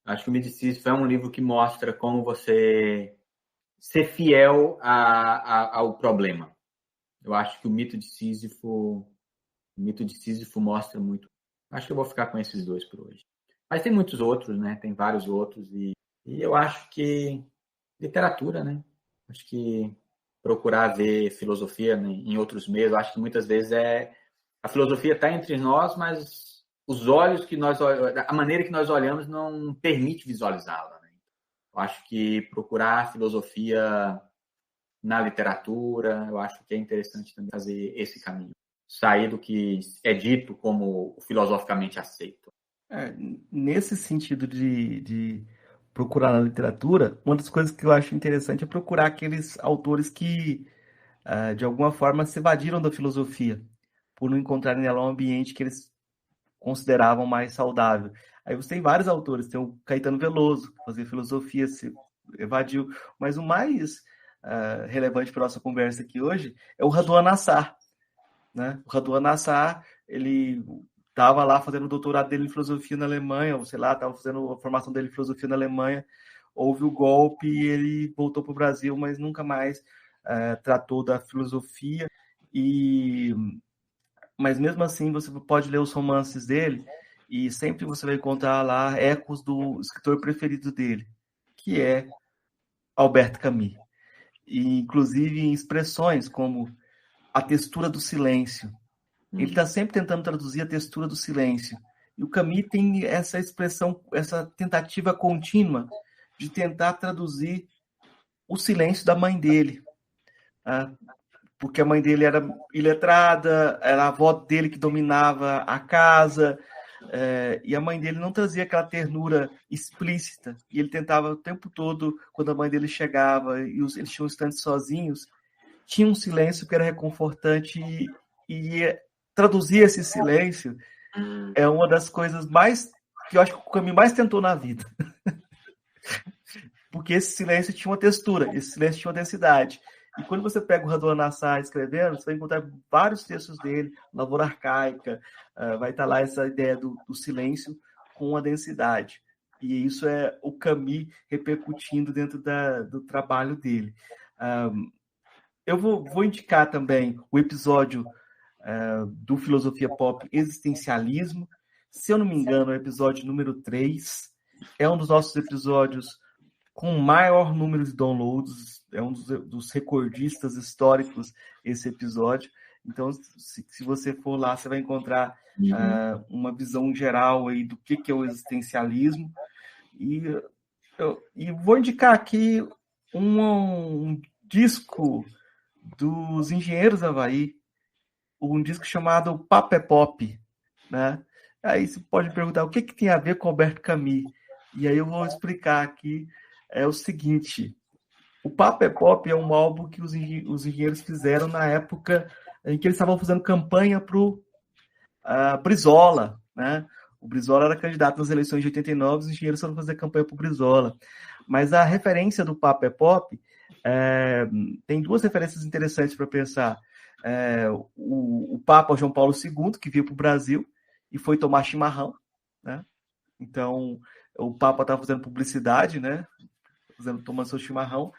Acho que o Mito de Sísifo é um livro que mostra como você ser fiel ao problema. Eu acho que o Mito de Sísifo mostra muito. Acho que eu vou ficar com esses dois por hoje. Mas tem muitos outros, né? Tem vários outros. E eu acho que literatura, né? Acho que procurar ver filosofia, né, em outros meios. Eu acho que muitas vezes a filosofia está entre nós, mas os olhos a maneira que nós olhamos não permite visualizá-la. Né? Eu acho que procurar filosofia na literatura, eu acho que é interessante também fazer esse caminho. Sair do que é dito como filosoficamente aceito. Nesse sentido de procurar na literatura, uma das coisas que eu acho interessante é procurar aqueles autores que, de alguma forma, se evadiram da filosofia, por não encontrarem nela um ambiente que eles consideravam mais saudável. Aí você tem vários autores, tem o Caetano Veloso, que fazia filosofia, se evadiu, mas o mais relevante para a nossa conversa aqui hoje é o Raduan Nassar. Né? O Raduan Nassar, ele estava lá fazendo o doutorado dele em filosofia na Alemanha, ou sei lá, estava fazendo a formação dele em filosofia na Alemanha, houve o golpe e ele voltou para o Brasil, mas nunca mais tratou da filosofia. Mas mesmo assim, você pode ler os romances dele e sempre você vai encontrar lá ecos do escritor preferido dele, que é Albert Camus. E, inclusive, em expressões como a textura do silêncio. Ele está sempre tentando traduzir a textura do silêncio. E o Camus tem essa expressão, essa tentativa contínua de tentar traduzir o silêncio da mãe dele. Porque a mãe dele era iletrada, era a avó dele que dominava a casa, e a mãe dele não trazia aquela ternura explícita. E ele tentava o tempo todo, quando a mãe dele chegava e eles tinham instantes sozinhos, tinha um silêncio que era reconfortante e traduzir esse silêncio é uma das coisas mais que eu acho que o Camus mais tentou na vida. Porque esse silêncio tinha uma textura, esse silêncio tinha uma densidade. E quando você pega o Randon Nassar escrevendo, você vai encontrar vários textos dele, Lavoura Arcaica, vai estar lá essa ideia do silêncio com a densidade. E isso é o Camus repercutindo dentro do trabalho dele. Eu vou indicar também o episódio do Filosofia Pop Existencialismo. Se eu não me engano, é o episódio número 3. É um dos nossos episódios com maior número de downloads, é um dos recordistas históricos esse episódio. Então, se você for lá, você vai encontrar uma visão geral aí do que é o existencialismo. E vou indicar aqui um disco dos Engenheiros do Havaí, um disco chamado Papo é Pop, né? Aí você pode perguntar o que tem a ver com Albert Camus. E aí eu vou explicar aqui. É o seguinte, o Papo é Pop é um álbum que os engenheiros fizeram na época em que eles estavam fazendo campanha para o Brizola, né? O Brizola era candidato nas eleições de 89, os engenheiros foram fazer campanha para o Brizola. Mas a referência do Papo é Pop tem duas referências interessantes para pensar. O Papa João Paulo II, que veio para o Brasil e foi tomar chimarrão, né? Então, o Papa estava fazendo publicidade, né? Tomando seu chimarrão,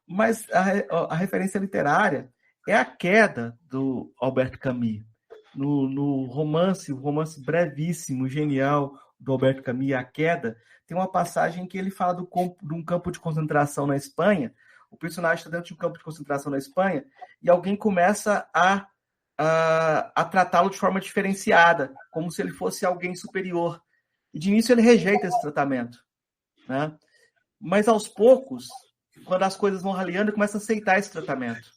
mas a referência literária é a queda do Albert Camus. No romance, o romance brevíssimo, genial do Albert Camus, A Queda, tem uma passagem que ele fala de um campo de concentração na Espanha. O personagem está dentro de um campo de concentração na Espanha e alguém começa a tratá-lo de forma diferenciada, como se ele fosse alguém superior. E de início ele rejeita esse tratamento, né? Mas aos poucos, quando as coisas vão raliando, ele começa a aceitar esse tratamento,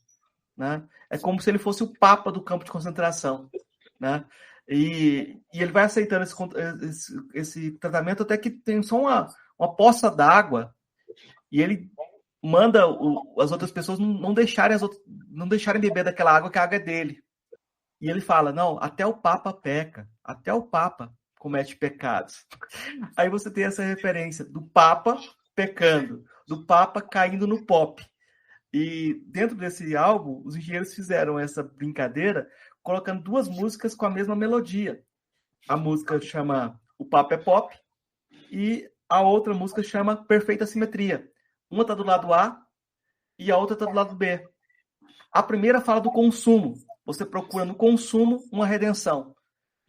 né? É como se ele fosse o papa do campo de concentração, né? E ele vai aceitando esse tratamento até que tem só uma poça d'água e ele manda as outras pessoas não deixarem beber daquela água, que a água é dele. E ele fala, não, até o papa peca, até o papa comete pecados. Aí você tem essa referência do papa pecando, do Papa caindo no pop. E dentro desse álbum, os engenheiros fizeram essa brincadeira colocando duas músicas com a mesma melodia. A música chama O Papo é Pop e a outra música chama Perfeita Simetria. Uma está do lado A e a outra está do lado B. A primeira fala do consumo. Você procura no consumo uma redenção.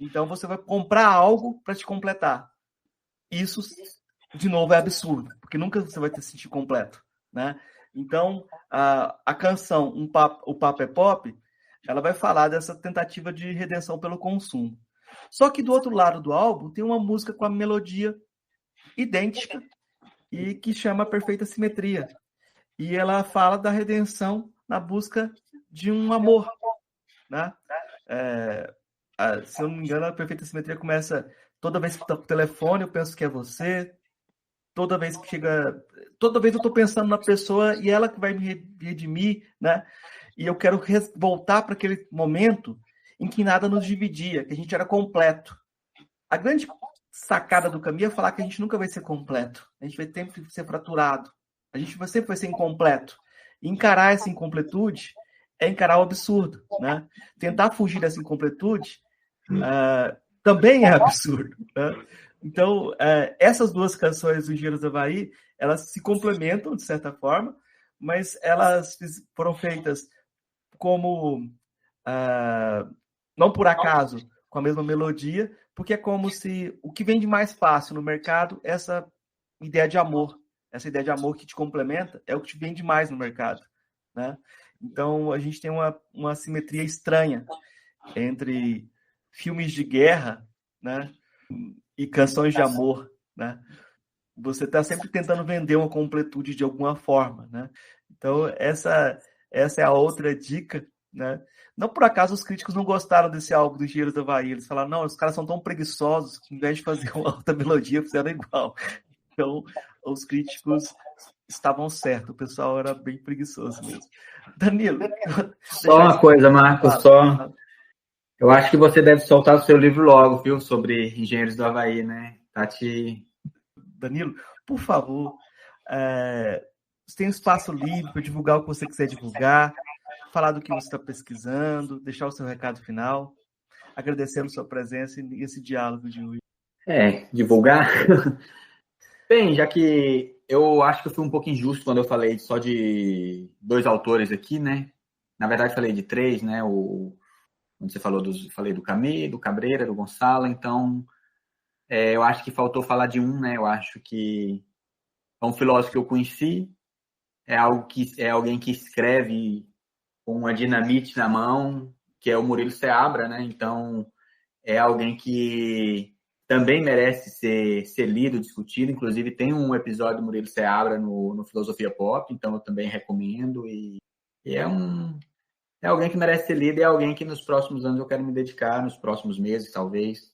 Então você vai comprar algo para te completar. Isso, de novo, é absurdo, porque nunca você vai se sentir completo, né? Então, a canção O Papo é Pop, ela vai falar dessa tentativa de redenção pelo consumo. Só que do outro lado do álbum tem uma música com a melodia idêntica e que chama Perfeita Simetria. E ela fala da redenção na busca de um amor, né? Se eu não me engano, a Perfeita Simetria começa: toda vez que toco o telefone, eu penso que é você. Toda vez eu estou pensando na pessoa e ela que vai me redimir, né? E eu quero voltar para aquele momento em que nada nos dividia, que a gente era completo. A grande sacada do Camus é falar que a gente nunca vai ser completo. A gente vai sempre ser fraturado. A gente sempre vai ser incompleto. E encarar essa incompletude é encarar o absurdo, né? Tentar fugir dessa incompletude também é absurdo, né? Então, essas duas canções do Engenheiros do Havaí, elas se complementam, de certa forma, mas elas foram feitas como, não por acaso, com a mesma melodia, porque é como se o que vende mais fácil no mercado, essa ideia de amor que te complementa, é o que te vende mais no mercado, né? Então, a gente tem uma simetria estranha entre filmes de guerra, né, e canções de amor, né? Você está sempre tentando vender uma completude de alguma forma, né? Então, essa é a outra dica, né? Não por acaso os críticos não gostaram desse álbum do Engenheiros do Havaí. Eles falaram, não, os caras são tão preguiçosos que, ao invés de fazer uma outra melodia, fizeram igual. Então, os críticos estavam certos. O pessoal era bem preguiçoso mesmo. Danilo. Só uma coisa, Marcos, eu acho que você deve soltar o seu livro logo, viu? Sobre Engenheiros do Havaí, né? Danilo, por favor, você tem um espaço livre para divulgar o que você quiser divulgar, falar do que você está pesquisando, deixar o seu recado final, agradecendo sua presença e esse diálogo de hoje. Divulgar? Bem, já que eu acho que eu fui um pouco injusto quando eu falei só de 2 autores aqui, né? Na verdade, falei de 3, né? Quando você falei do Camus, do Cabreira, do Gonçalo, então eu acho que faltou falar de um, né? Eu acho que é um filósofo que eu conheci, é alguém que escreve com uma dinamite na mão, que é o Murilo Seabra, né? Então, é alguém que também merece ser lido, discutido. Inclusive, tem um episódio do Murilo Seabra no Filosofia Pop, então eu também recomendo. E é alguém que merece ser lido e é alguém que nos próximos anos eu quero me dedicar, nos próximos meses, talvez,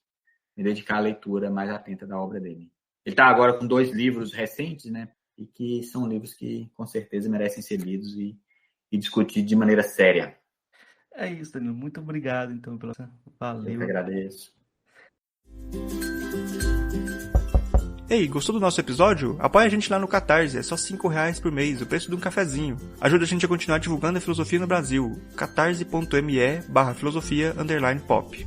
me dedicar à leitura mais atenta da obra dele. Ele está agora com 2 livros recentes, né? E que são livros que, com certeza, merecem ser lidos e discutidos de maneira séria. É isso, Danilo. Muito obrigado, então, valeu. Eu que agradeço. Ei, gostou do nosso episódio? Apoia a gente lá no Catarse, é só R$5 por mês, o preço de um cafezinho. Ajuda a gente a continuar divulgando a filosofia no Brasil. catarse.me/filosofia_pop.